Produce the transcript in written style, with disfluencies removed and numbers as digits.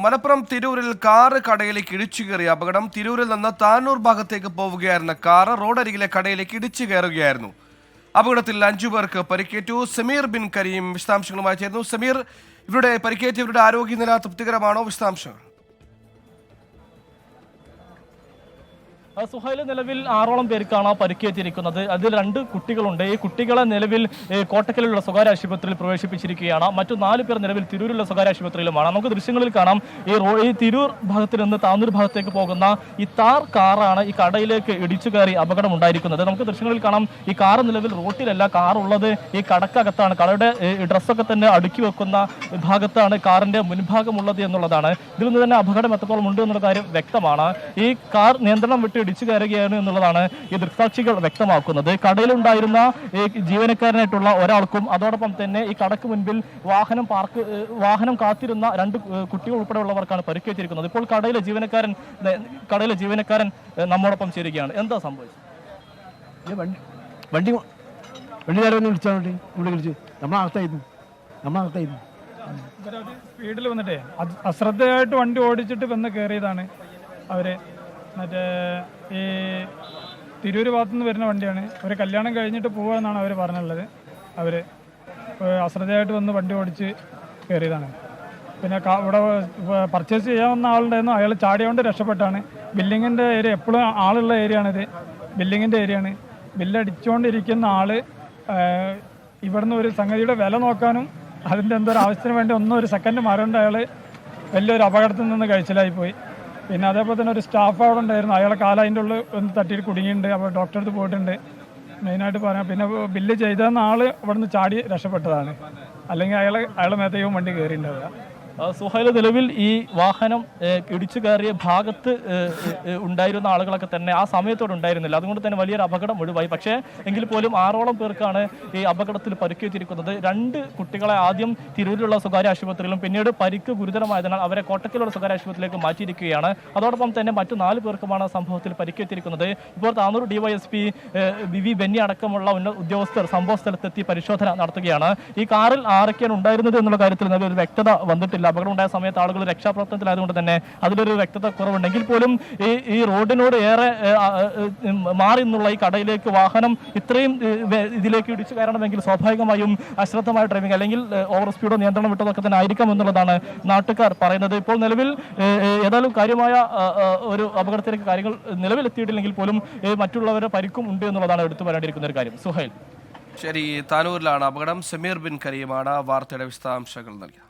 മലപ്പുറം തിരൂരിൽ കാറ് കടയിലേക്ക് ഇടിച്ചു കയറിയ അപകടം. തിരൂരിൽ നിന്ന് താനൂർ ഭാഗത്തേക്ക് പോവുകയായിരുന്ന കാറ് റോഡരികിലെ കടയിലേക്ക് ഇടിച്ചു കയറുകയായിരുന്നു. അപകടത്തിൽ 5 പേർക്ക് പരിക്കേറ്റു. സമീർ ബിൻ കരീം വിശദാംശങ്ങളുമായി ചേർന്നു. സമീർ, ഇവരുടെ പരിക്കേറ്റവരുടെ ആരോഗ്യനില തൃപ്തികരമാണോ? വിശദാംശങ്ങൾ. സുഹൈല്, നിലവിൽ 6ഓളം പേർക്കാണ് പരിക്കേറ്റിരിക്കുന്നത്. അതിൽ 2 കുട്ടികളുണ്ട്. ഈ കുട്ടികളെ നിലവിൽ കോട്ടക്കലിലുള്ള സ്വകാര്യ ആശുപത്രിയിൽ പ്രവേശിപ്പിച്ചിരിക്കുകയാണ്. മറ്റു 4 പേർ നിലവിൽ തിരൂരിലുള്ള സ്വകാര്യ ആശുപത്രിയിലുമാണ്. നമുക്ക് ദൃശ്യങ്ങളിൽ കാണാം, ഈ തിരൂർ ഭാഗത്ത് നിന്ന് താനൂർ ഭാഗത്തേക്ക് പോകുന്ന ഈ താർ കാറാണ് ഈ കടയിലേക്ക് ഇടിച്ചു കയറി അപകടം ഉണ്ടായിരിക്കുന്നത്. നമുക്ക് ദൃശ്യങ്ങളിൽ കാണാം, ഈ കാറ് നിലവിൽ റോട്ടിലല്ല, കാർ ഉള്ളത് ഈ കടക്കകത്താണ്. കടയുടെ ഡ്രസ്സൊക്കെ തന്നെ അടുക്കി വെക്കുന്ന ഭാഗത്താണ് കാറിന്റെ മുൻഭാഗമുള്ളത് എന്നുള്ളതാണ്. ഇതിൽ നിന്ന് തന്നെ അപകടം എത്രത്തോളം ഉണ്ട് എന്നുള്ള കാര്യം വ്യക്തമാണ്. ഈ കാർ നിയന്ത്രണം വിട്ട് ഇടിച്ചു കയറുകയാണ് എന്നുള്ളതാണ് ഈ ദൃക്സാക്ഷികൾ വ്യക്തമാക്കുന്നത്. കടയിലുണ്ടായിരുന്ന ജീവനക്കാരനായിട്ടുള്ള ഒരാൾക്കും അതോടൊപ്പം തന്നെ ഈ കടക്ക് മുൻപിൽ വാഹനം കാത്തിരുന്ന 2 കുട്ടികൾ ഉൾപ്പെടെയുള്ളവർക്കാണ് പരിക്കേറ്റിരിക്കുന്നത്. ഇപ്പോൾ കടയിലെ ജീവനക്കാരൻ നമ്മോടൊപ്പം ചേരുകയാണ്. എന്താ സംഭവിച്ചത്? വണ്ടി വിളിച്ചു നമ്മളകത്തായിരുന്നു. സ്പീഡിൽ വന്നിട്ടേ അശ്രദ്ധയായിട്ട് വണ്ടി ഓടിച്ചിട്ട് വന്ന് കയറിയതാണ് അവര്. മറ്റേ ഈ തിരൂർ ഭാഗത്തുനിന്ന് വരുന്ന വണ്ടിയാണ്. ഒരു കല്യാണം കഴിഞ്ഞിട്ട് പോവാന്നാണ് അവർ പറഞ്ഞുള്ളത്. അവർ അശ്രദ്ധയായിട്ട് വന്ന് വണ്ടി ഓടിച്ച് കയറിയതാണ്. പിന്നെ ഇവിടെ പർച്ചേസ് ചെയ്യാവുന്ന ആളുണ്ടായിരുന്നു, അയാൾ ചാടിയോണ്ട് രക്ഷപ്പെട്ടാണ്. ബില്ലിങ്ങിൻ്റെ ഏരിയ എപ്പോഴും ആളുള്ള ഏരിയ ആണിത്, ബില്ലിങ്ങിൻ്റെ ഏരിയയാണ്. ബില്ലടിച്ചുകൊണ്ടിരിക്കുന്ന ആള് ഇവിടുന്ന് ഒരു സംഗതിയുടെ വില നോക്കാനും അതിൻ്റെ എന്തോ ഒരു ആവശ്യത്തിന് വേണ്ടി ഒരു സെക്കൻഡ് മാറേണ്ട അയാൾ വലിയൊരു അപകടത്തിൽ നിന്ന് കഴിച്ചിലായി പോയി. പിന്നെ അതേപോലെ തന്നെ ഒരു സ്റ്റാഫ് അവിടെ ഉണ്ടായിരുന്നു, അയാളെ കാലതിൻ്റെ ഉള്ളിൽ ഒന്ന് തട്ടിയിട്ട് കുടുങ്ങിയിട്ടുണ്ട്. അപ്പോൾ ഡോക്ടറെ അടുത്ത് പോയിട്ടുണ്ട്. മെയിനായിട്ട് പറയാം. പിന്നെ ബില്ല് ചെയ്തെന്ന ആൾ ഇവിടുന്ന് ചാടി രക്ഷപ്പെട്ടതാണ്, അല്ലെങ്കിൽ അയാളെ മേത്തയും വണ്ടി കയറിയിട്ടുണ്ടാവുക. സുഹൈല്, നിലവിൽ ഈ വാഹനം ഇടിച്ചു കയറിയ ഭാഗത്ത് ഉണ്ടായിരുന്ന ആളുകളൊക്കെ തന്നെ ആ സമയത്തോടെ ഉണ്ടായിരുന്നില്ല. അതുകൊണ്ട് തന്നെ വലിയൊരു അപകടം ഒഴിവായി. പക്ഷേ എങ്കിൽ പോലും 6ഓളം പേർക്കാണ് ഈ അപകടത്തിൽ പരിക്കേറ്റിരിക്കുന്നത്. 2 കുട്ടികളെ ആദ്യം തിരൂരിലുള്ള സ്വകാര്യ ആശുപത്രിയിലും പിന്നീട് പരിക്ക് ഗുരുതരമായതിനാൽ അവരെ കോട്ടക്കലുള്ള സ്വകാര്യ ആശുപത്രിയിലേക്ക് മാറ്റിയിരിക്കുകയാണ്. അതോടൊപ്പം തന്നെ മറ്റു 4 പേർക്കുമാണ് സംഭവത്തിൽ പരിക്കേറ്റിരിക്കുന്നത്. ഇപ്പോൾ താനൂർ DYSP വി ബെന്നി അടക്കമുള്ള ഉദ്യോഗസ്ഥർ സംഭവ സ്ഥലത്തെത്തി പരിശോധന നടത്തുകയാണ്. ഈ കാറിൽ ആരൊക്കെയാണ് ഉണ്ടായിരുന്നത് എന്നുള്ള കാര്യത്തിൽ ഒരു വ്യക്തത വന്നിട്ടില്ല. അപകടം ഉണ്ടായ സമയത്ത് ആളുകൾ രക്ഷാപ്രവർത്തനത്തിലായതുകൊണ്ട് തന്നെ അതിലൊരു വ്യക്തത കുറവുണ്ടെങ്കിൽ പോലും ഈ റോഡിനോട് ഏറെ മാറി നിന്നുള്ള ഈ കടയിലേക്ക് വാഹനം ഇത്രയും ഇതിലേക്ക് ഇടിച്ചു കയറണമെങ്കിൽ സ്വാഭാവികമായും അശ്രദ്ധമായ ഡ്രൈവിംഗ് അല്ലെങ്കിൽ ഓവർ സ്പീഡോ നിയന്ത്രണം വിട്ടതൊക്കെ തന്നെ ആയിരിക്കാം എന്നുള്ളതാണ് നാട്ടുകാർ പറയുന്നത്. ഇപ്പോൾ നിലവിൽ ഏതായാലും കാര്യമായ ഒരു അപകടത്തിലേക്ക് കാര്യങ്ങൾ നിലവിലെത്തിയിട്ടില്ലെങ്കിൽ പോലും മറ്റുള്ളവരെ പരിക്കും ഉണ്ട് എന്നുള്ളതാണ് എടുത്തു വരേണ്ടിയിരിക്കുന്ന ഒരു കാര്യം. സുഹൈൽ, ശരി, താനൂരിലാണ് അപകടം. സമീർ ബിൻ കരീമാണ് വാർത്തയുടെ വിശദാംശങ്ങൾ നൽകിയത്.